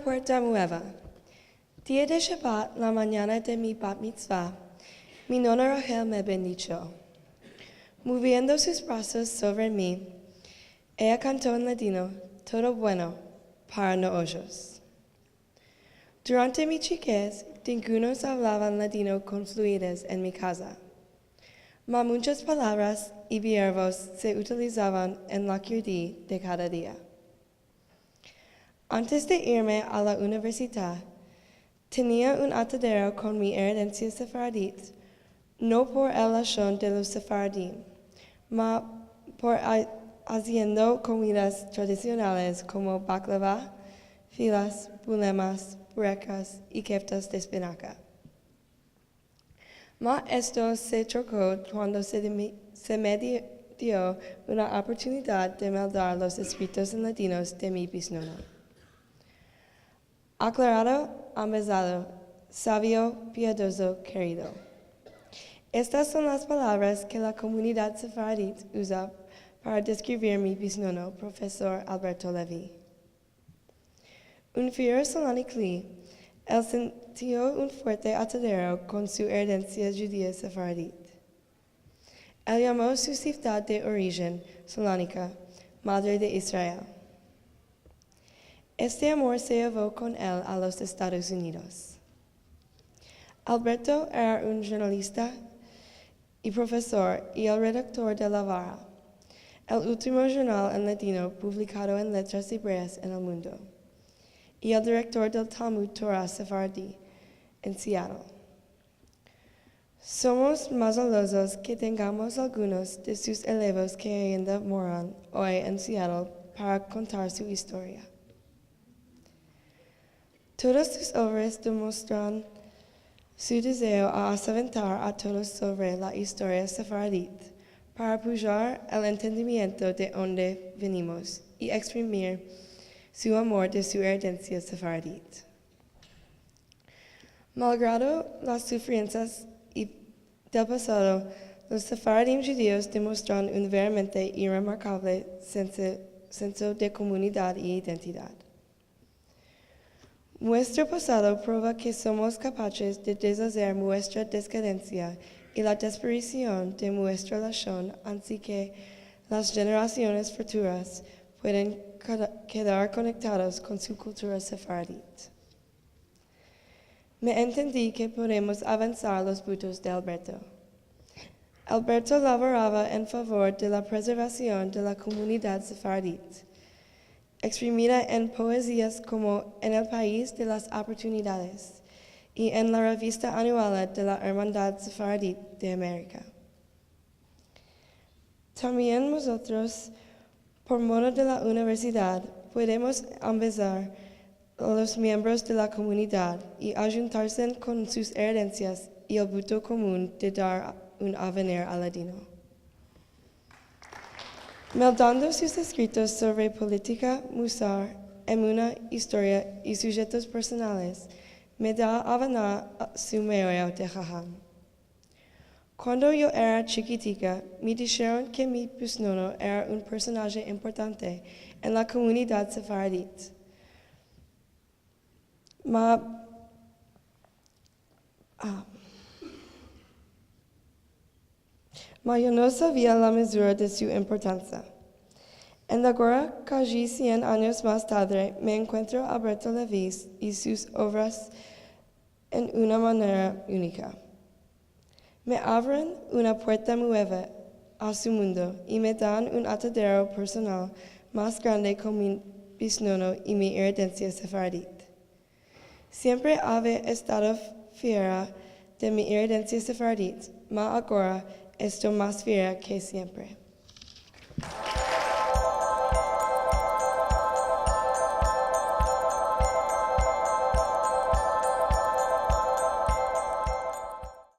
Puerta Mueva. Día de Shabbat, la mañana de mi bat mitzvah, mi nona Rachel me bendijo. Moviendo sus brazos sobre mí, ella cantó en ladino, todo bueno para nosotros. Durante mi chiquez, ningunos hablaban ladino con fluidez en mi casa. Mas muchas palabras y verbos se utilizaban en la kirdi de cada día. Antes de irme a la universidad, tenía un atadero con mi herencia sefaradí, no por el lashon de los sefaradí, mas por haciendo comidas tradicionales como baklava, filas, bulemas, burecas y keftas de espinaca. Mas esto se trocó cuando se me dio una oportunidad de meldar los escritos en latinos de mi bisnona. Aclarado, amezado, sabio, piadoso, querido. Estas son las palabras que la comunidad sefaradí usa para describir mi bisnono, profesor Alberto Levi. Un fiero Salonicli, él sintió un fuerte atadero con su herencia judía sefaradí. Él llamó su ciudad de origen, Salónica, Madre de Israel. Este amor se llevó con él a los Estados Unidos. Alberto era un jornalista y profesor y el redactor de La Vara, el último jornal en latino publicado en letras hebreas en el mundo, y el director del Talmud Torah Sephardi en Seattle. Somos más honrosos que tengamos algunos de sus elevos que ainda moran hoy en Seattle para contar su historia. Todas sus obras demuestran su deseo a aventar a todos sobre la historia sefaradí para apoyar el entendimiento de dónde venimos y exprimir su amor de su herencia sefaradí. Malgrado las sufriencias del pasado, los sefaradí judíos demuestran un verdaderamente irremarcable senso de comunidad y identidad. Nuestro pasado prueba que somos capaces de deshacer nuestra decadencia y la desaparición de nuestra nación, así que las generaciones futuras pueden quedar conectados con su cultura sefaradí. Me entendí que podemos avanzar los votos de Alberto. Alberto laboraba en favor de la preservación de la comunidad sefaradí, exprimida en poesías como En el País de las Oportunidades y en la revista anual de la Hermandad Sefaradí de América. También nosotros, por modo de la universidad, podemos empezar a los miembros de la comunidad y ayuntarse con sus herencias y el voto común de dar un avenir al ladino. Meldando sus escritos sobre política, musar, emuna, historia y sujetos personales, me da Havana su meollo de jajam. Cuando yo era chiquitica, me dijeron que mi bisnono era un personaje importante en la comunidad sefaradí. Ma yo no sabía la mesura de su importancia. En la guerra, casi 100 años más tarde, me encuentro a Alberto Levi y sus obras en una manera única. Me abren una puerta nueva a su mundo y me dan un atadero personal más grande con mi bisnono y mi herencia sefaradí. Siempre había estado fiera de mi herencia sefaradí, mas ahora estoy más fiera que siempre.